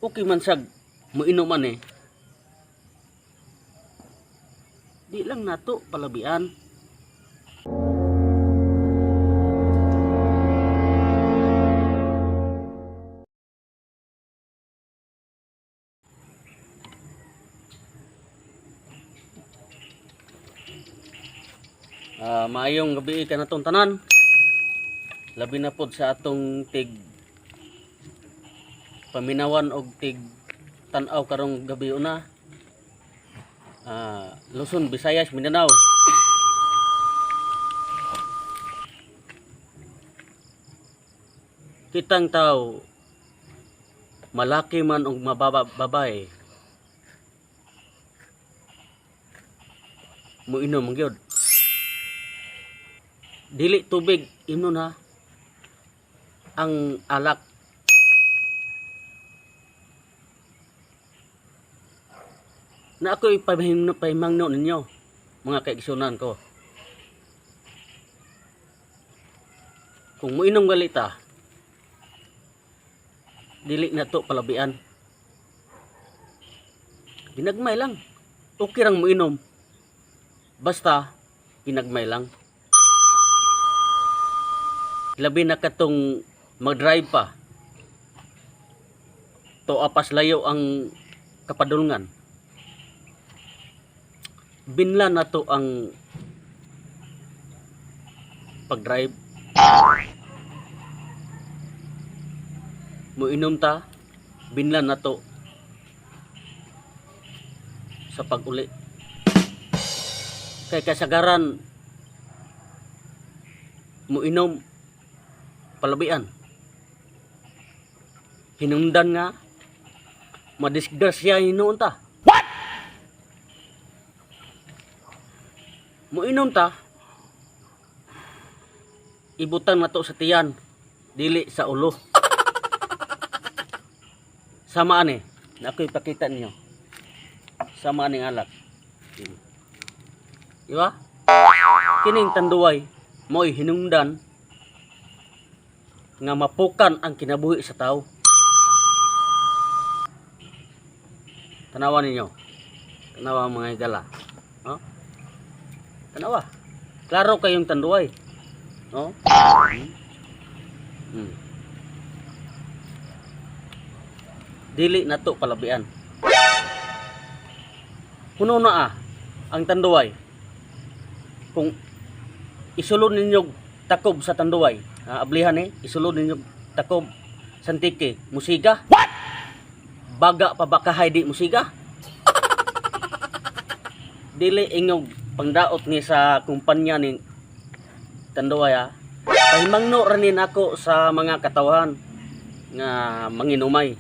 Okay man sag moinom man eh. Di lang nato palabian. Maayong gabi ka natong tanan. Labi na pod sa atong tig paminawan og tig tan-aw karong gabi una. Luzon, Visayas, Mindanao. Kitang tao malaki man og babae moinom ang gyud. Dili tubig inon ha, ang alak. Na ako ipahimangno ninyo mga kaigsunan ko, kung moinom galita dili na to palabian. Ginagmay lang, okay rang moinom, basta ginagmay lang. Labi na katong mag-drive pa to apas layo ang kapadulngan. Binla na to ang pag-drive. Moinom ta, binla na to sa pag-uli. Kay kasagaran moinom palabian. Hinungdan nga madisgrasya hinuon ta. What? Moinom ta, ibutang na to sa tiyan, dili sa ulo. Samaan eh, na ako ipakita ninyo. Samaan ng alak. Diba? Kining tanduay, mo'y hinungdan nga mapukan ang kinabuhi sa tao. Tanawa ninyo. Tanawa mga higala. No? Tanawa. Klaro kayong tanduay. No? Dili na to palabian. Kuno na ang tanduay. Kung isulod ninyo takob sa tanduay, ablihan eh, isulod ninyo takob santike, musiga. What? Baga pa bakahay di musiga. Dili ingog pangdaot ni sa kumpanya ni tanduay ha. Pahimangno ranin ako sa mga katawhan nga manginumay.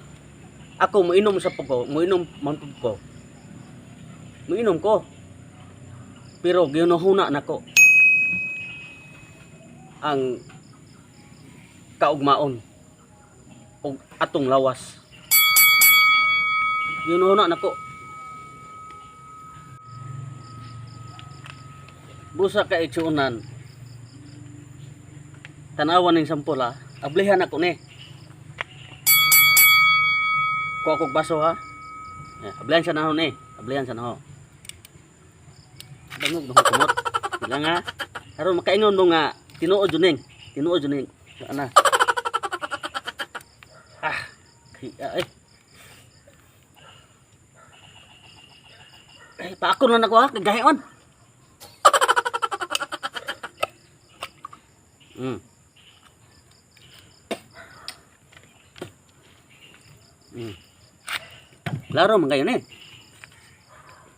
Ako moinom sa puko, moinom man ko. Moinom ko. Pero ginuhuna nako ang kaugmaon og atong lawas. Ginuhuna nako. Busa ka igsuunan. Tanawan ning sampol ha. Ablihan ako ni. Kuha kog baso ha. Ablihan sa nahon eh. Ablihan sa nahon. Bangog nung kumot. Bilang ha. Aron makaingon mo nga tinuod juning. Tinuod juning. Ana. Paako na nako ha. Kagayon. Klaro man kayo ni.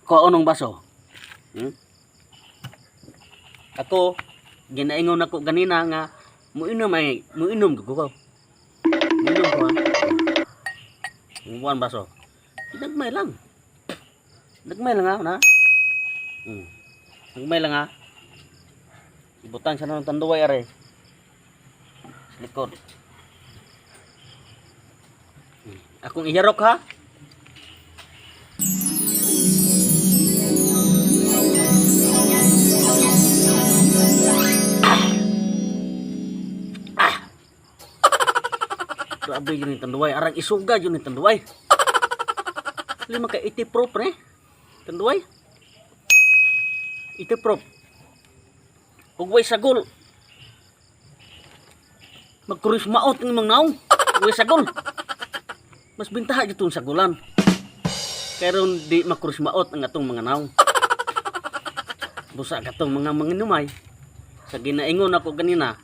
Kuha nung baso. Ako ginaingon ako ganina nga muinom ko. Muinom ko ha. Buwan baso. Nagmay lang. Nagmay lang ha na. Nagmay lang ha. Ibutang sa nang tanduay are. Sa likod. Akong iharok ha. Grabe yun yung tanduay. Arang isuga yun yung tanduay. Lima ka iti proof ne. Tanduay. Iti proof. Ug way sagol. Magkurismaot ng mga naong. Way sagol. Mas bintaha itong sagulan. Kaya ron di makurismaot ang atong mga naong. Busa katong mga manginumay. Sa ginaingon ako ganina.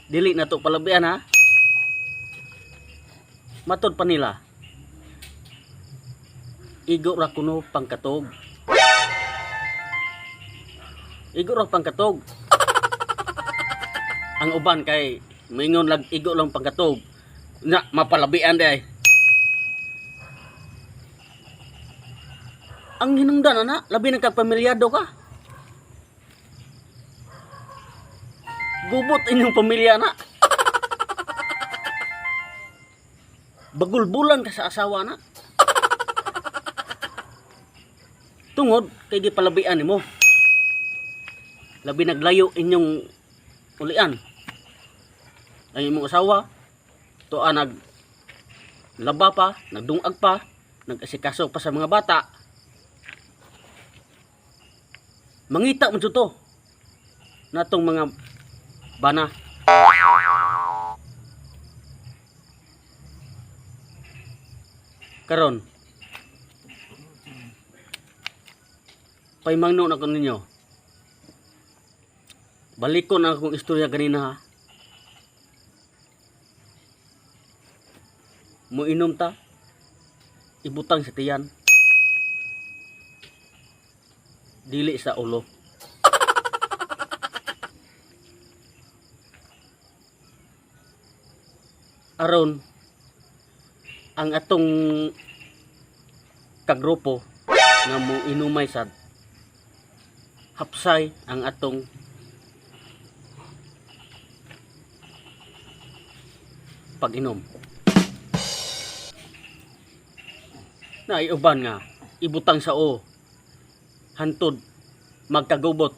Dili na to palabian ha. Matod pa nila. Igo ra kuno pangkatog. Igo ra pangkatog. Ang uban kay maingon lag igo lang pangkatog. Na mapalabian day. Ang hinungdan ana, labi na kag pamilyado ka. Gubot inyong pamilya na. Bagulbulan ka sa asawa na. Tungod kay gipalabian nimo. Labi naglayo inyong ulian. Ang imong asawa tuwa naglaba pa, nagdungag pa, nag-asikaso pa sa mga bata. Mangita mo to natong mga bana. Karon paimangno na ko ninyo. Balikon na akong istorya ganina ha. Muinom ta, ibutang sa tiyan. Dili sa ulo. Aron ang atong kagrupo nga mo inumay sad hapsay ang atong pag-inom. Na iuban nga ibutang sa o hantod magkagubot.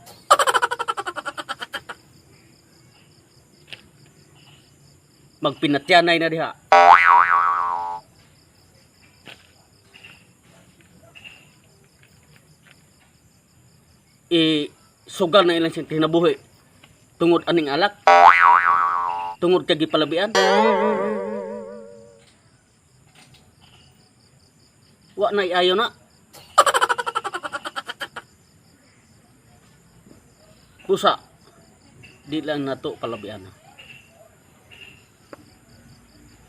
Magpinatyanay na diha. Sugal na ilang siyang tinabuhi tungod aning alak, tungod kay gipalabian. Wa na ayo na. Busa di lang nato palabian.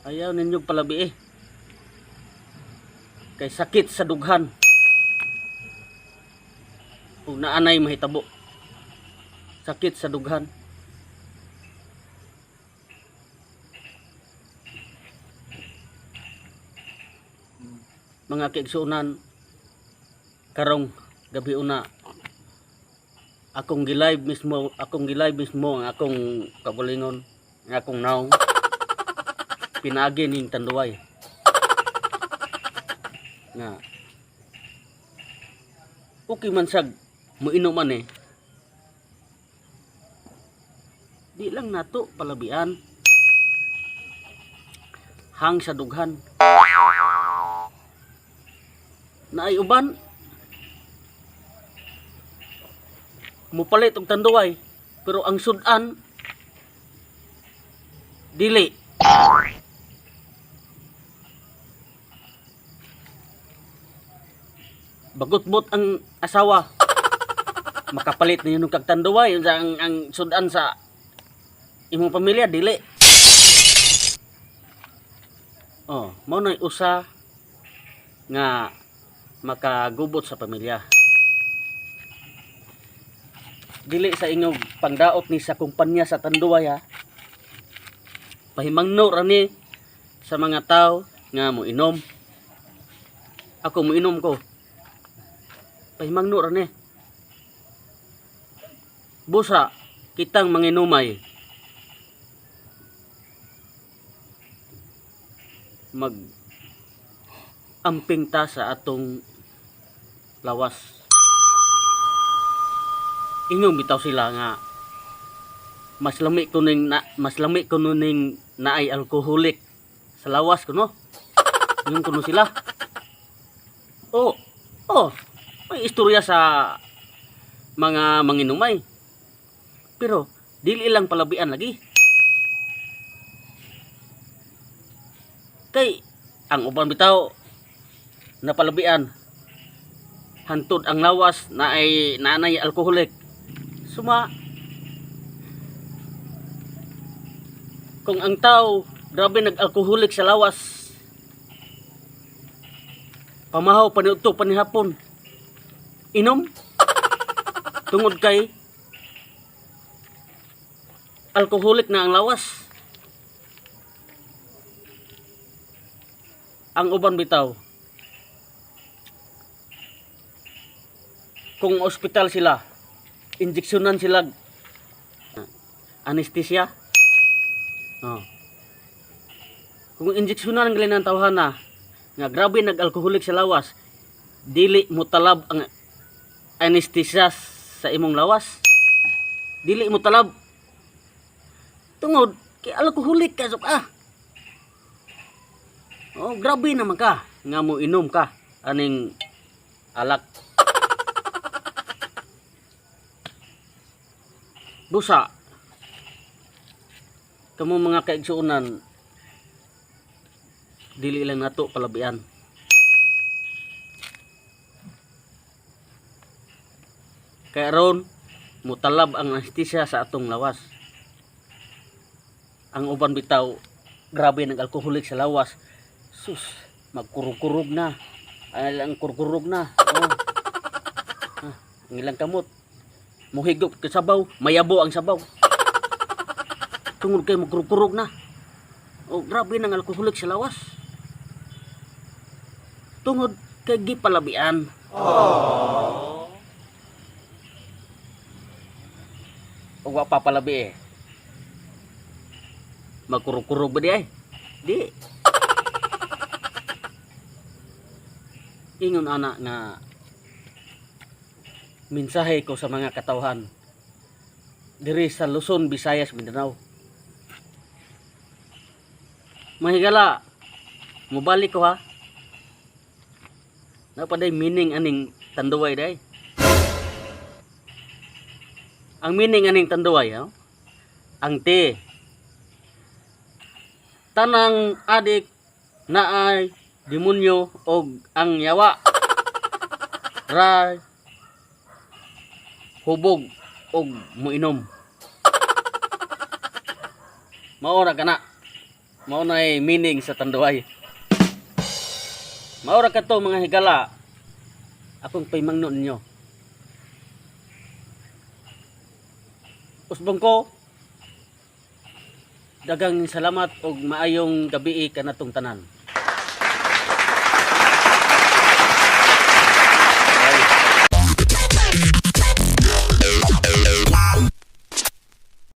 Ayaw ninyo palabi kay sakit sa dughan. Ug naanay mahitabo. Sakit sa dughan. Mga kaigsuonan, karong gabi una akong gilive mismo ang akong kabulingon, ang akong naong pinagi ning Tanduay. Nga okay man sag muinom man di lang nato palabian hang sa dughan. Naay uban mupalit og Tanduay pero ang sudan dili. Bagot-bot ang asawa. Makapalit ninyo ng kag Tanduay ang sudan sa imong pamilya dili. Oh, mao na usa nga makagubot sa pamilya. Dili sa inyong pangdaot ni sa kumpanya sa Tanduay ha. Pahimangno ra ni sa mga tao nga moinom. Ako moinom ko. Pahimangno ra ni. Busa kitang manginumay mag amping ta sa atong lawas. Inyong bitaw sila nga mas lami ko ning naay alkoholik sa lawas kuno. Inyong kuno sila. Oh, oh, may istorya sa mga manginumay. Pero dili lang palabian lagi. Kay ang uban bitaw na palabian hantod ang lawas na ay nanay alkoholik. Suma kung ang tao grabe nag-alkoholik sa lawas, pamahaw paniudto panihapon, inom tungod kay alkoholik na ang lawas. Ang uban bitaw, kung ospital sila, injeksyonan sila anesthesia. Oh. Kung injeksyonan ang galing ng tawhana nga grabe nag-alkoholik sa lawas, dili mo talab ang anesthesia sa imong lawas. Dili mo talab. Tungod kay alkoholik ka ah. Oh, grabe naman ka nga mo inom ka aning alak. Busa kamo mga kaigsuonan, dili lang nato palabian. Kaya ron mutalab ang anesthesia sa atong lawas. Ang uban bitaw grabe nag-alkoholik sa lawas, sus, magkurug-kurug na. Ay lang kurkurug na. Oh. Ang ilang kamot. Muhigop ka sabaw, mayabo ang sabaw. Tungod kay magkurug-kurug na. Oh, grabe nang alkoholik sa lawas. Tungod kay gipalabian. Oh. O wa pa palabi eh. Magkurug-kurug ba di ay? Di. Ingon anak nga mensahe ko sa mga katawhan diri sa Luzon, Visayas, Mindanao. Mahigala, mubalik ko ha. Napaday meaning aning tanduay day. Ang meaning aning tanduay ha? Ang te. Tanang adik na ay demonyo og ang yawa. Ray hubog og muinom. Mao ra kana. Mao nay meaning sa tanduay. Mao ra kadto mga higala. Akong paymangnon ninyo. Usbong ko dagang salamat og maayong gabi kanatong tanan.